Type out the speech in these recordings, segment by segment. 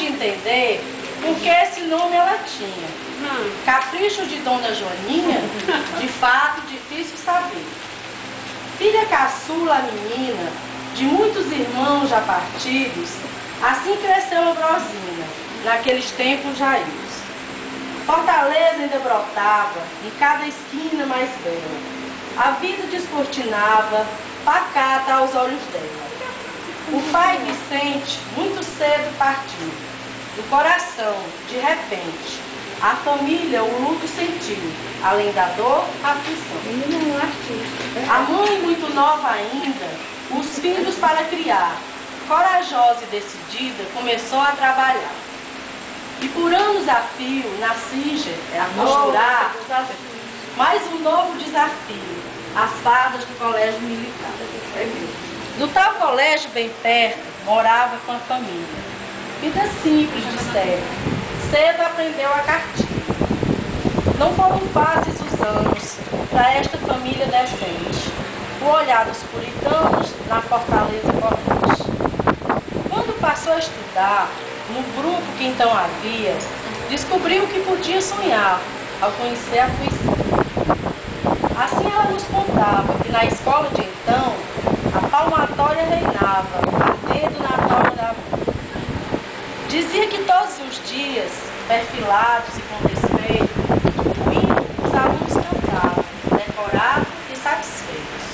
pude entender por que esse nome ela tinha. Capricho de Dona Joaninha, de fato difícil saber. Filha caçula, menina, de muitos irmãos já partidos, assim cresceu Ambrosina, naqueles tempos jaíos. Fortaleza ainda brotava, em cada esquina mais bela. A vida descortinava, pacata aos olhos dela. O pai Vicente, muito cedo partiu. Do coração, de repente, a família o luto sentiu, além da dor, a aflição. A mãe, muito nova ainda, os filhos para criar, corajosa e decidida, começou a trabalhar. E por anos a fio, na Singer, a costurar, mais um novo desafio, as fardas do colégio militar. No tal colégio, bem perto, morava com a família. Vida simples, disseram. Cedo aprendeu a cartilha. Não foram fáceis os anos para esta família decente. O olhar dos puritanos na fortaleza corrente. Quando passou a estudar, no grupo que então havia, descobriu que podia sonhar ao conhecer a poesia. Assim ela nos contava que na escola de então, a palmatória reinava, ardendo na tora da mão. Dizia que todos os dias, perfilados e com respeito, o hino os alunos cantavam, decorados e satisfeitos.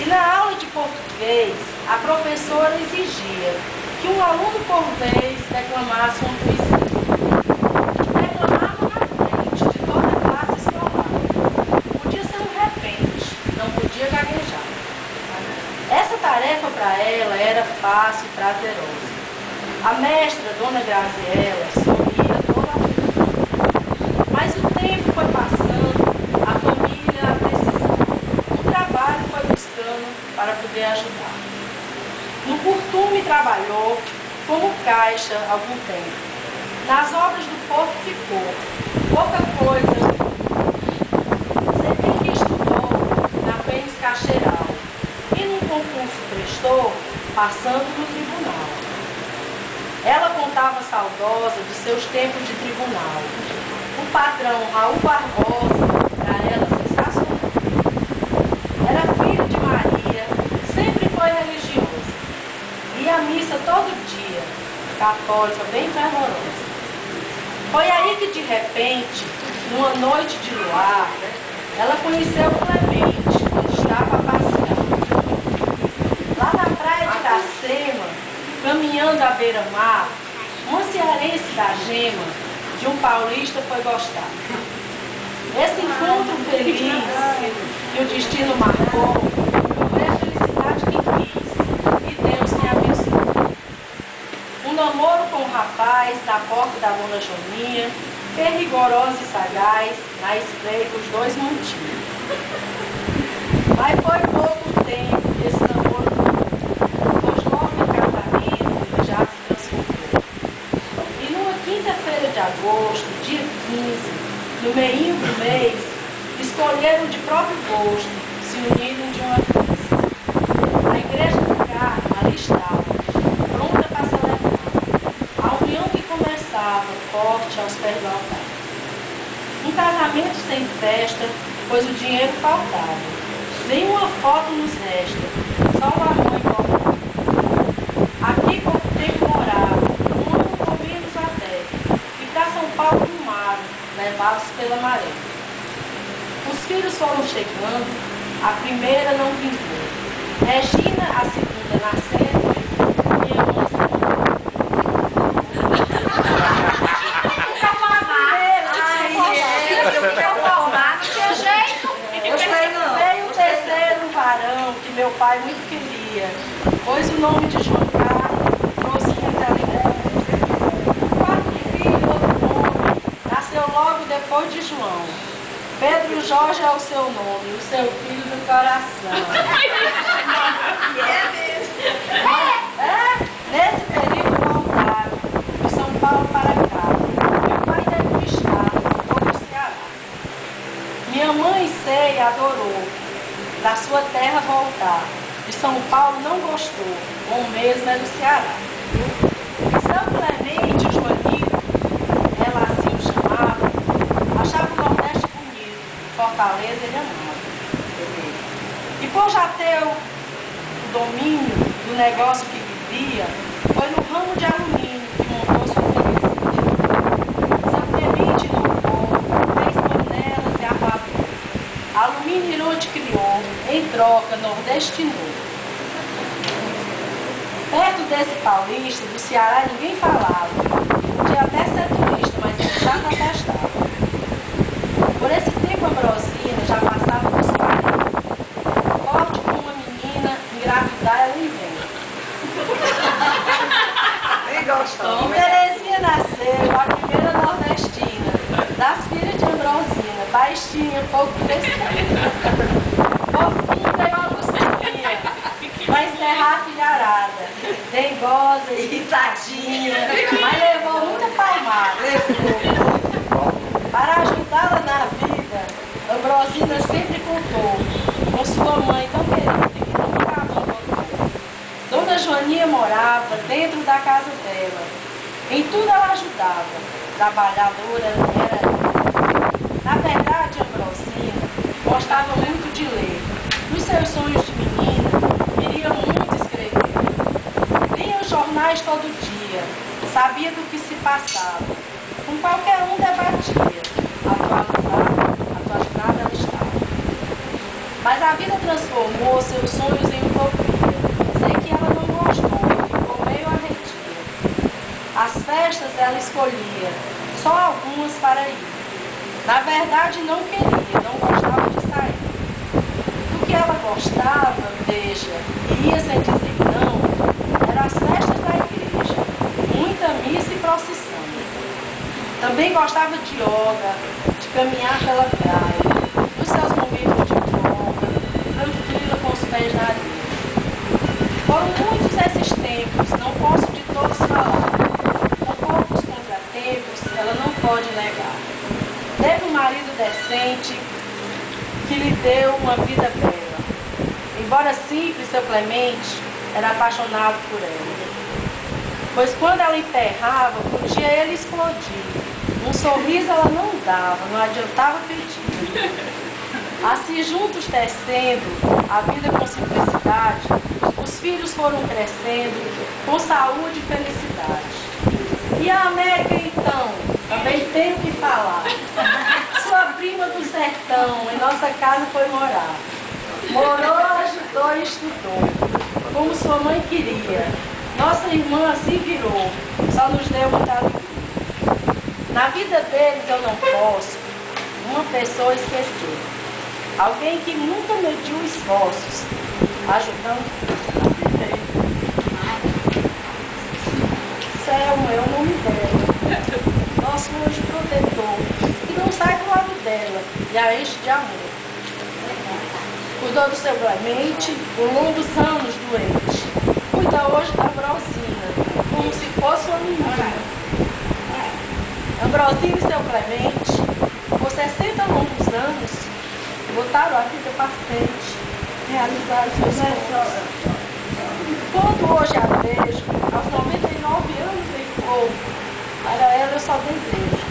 E na aula de português, a professora exigia que um aluno por vez declamasse uma poesia. Declamava na frente de toda a classe escolar. Podia ser um repente, não podia gaguejar. Essa tarefa para ela era fácil e prazerosa. A mestra, Dona Graziela, sorria toda a vez. Mas o tempo foi passando, a família precisava. O trabalho foi buscando para poder ajudar. No curtume trabalhou como caixa algum tempo. Nas obras do porto ficou pouca coisa. Sempre que estudou na Fênix Caixeiral e num concurso prestou, passando no tribunal. Ela contava saudosa de seus tempos de tribunal. O patrão Raul Barbosa, para ela sensacional. Era filho de Maria, sempre foi religiosa. Ia à missa todo dia, católica bem fervorosa. Foi aí que de repente, numa noite de luar, ela conheceu Clemente, quando estava a passear. Lá na praia de Iracema, caminhando à beira-mar, uma cearense da Gema, de um paulista, foi gostar. Esse encontro feliz que o destino marcou, foi a felicidade que quis e Deus que abençoou. Um namoro com um rapaz na porta da Dona Joaninha, que rigorosa e sagaz, na espreita os dois mantinham. Mas foi pouco tempo esse namoro. De agosto, dia 15, no meio do mês, escolheram de próprio gosto se unirem de uma vez. A igreja do Carmo ali estava, pronta para celebrar a união que começava forte aos pés do altar. Um casamento sem festa, pois o dinheiro faltava. Nenhuma foto nos resta, só o amor importava. Aqui pouco tempo morava, um ano ou menos até. Para São Paulo rumaram, levados pela maré. Os filhos foram chegando, a primeira não vingou. Regina, a segunda nascendo, e a mãe não tinha jeito. Veio o terceiro varão, que meu pai muito queria, pois o nome de João Carlos trouxe muita alegria. Logo depois de João. Pedro Jorge é o seu nome, o seu filho do coração. Nesse período voltaram de São Paulo para cá. Meu pai deve no estado, foi no Ceará. Minha mãe sei adorou, da sua terra voltar. De São Paulo não gostou, bom mesmo é do Ceará. São Clemente negócio que vivia foi no ramo de alumínio que montou sua freguesia. Seu Clemente inovou, fez panelas e armavou. Alumínio Irude criou, em troca nordestinou. Perto desse paulista, do Ceará ninguém falava. Podia até ser turista, mas ele já protestava. Por esse tempo Ambrosina já passava dos 40. Forte como uma menina, engravidar ela inventa. Em Terezinha nasceu a primeira nordestina, das filhas de Ambrosina, baixinha, pouco crescida. Fofinha veio a Lucinha, vai encerrar a filharada, dengosa, irritadinha, mas levou muita palmada. Para ajudá-la na vida, Ambrosina sempre contou com sua mãe tão querida que nunca a abandonou. Dona Joaninha morava dentro da casa dela. Em tudo ela ajudava. Trabalhadora era ela. Na verdade, Ambrosina gostava muito de ler. Nos seus sonhos de menina, queria muito escrever. Lia os jornais todo dia. Sabia do que se passava. Com qualquer um debatia. Atualizada ela estava. Mas a vida transformou seus sonhos em utopia. Sei que ela não gostou e ficou meio arredia. As festas ela escolhia, só algumas para ir. Na verdade não queria, não gostava de sair. Do que ela gostava, veja, e ia sem dizer não, eram as festas da igreja, muita missa e procissão. Também gostava de yoga, de caminhar pela praia, nos seus momentos de folga, tranquila com os pés na areia. Foram muitos esses tempos, não posso de todos falar. Com poucos contratempos, ela não pode negar. Teve um marido decente que lhe deu uma vida bela. Embora simples, seu Clemente era apaixonado por ela. Pois quando ela enterrava, podia ele explodir. Um sorriso ela não dava, não adiantava pedir. Assim, juntos tecendo a vida com simplicidade, os filhos foram crescendo com saúde e felicidade. E a América, então, também tem o que falar. Sua prima do sertão, em nossa casa foi morar. Morou, ajudou e estudou, como sua mãe queria. Nossa irmã assim virou, só nos deu muita alegria. Na vida deles eu não posso uma pessoa esquecer. Alguém que nunca mediu esforços, ajudando. Selma é o nome dela, nosso anjo protetor, que não sai do lado dela e a enche de amor. Cuidou do seu Clemente por longos anos doente. Cuida hoje da Ambrosina, como se fosse uma menina. Ambrosina e seu Clemente, por 60 longos anos, botaram a vida para frente, realizaram seus sonhos. Quando hoje a vejo, aos 99 anos em fogo, para ela eu só desejo,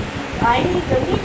ainda muito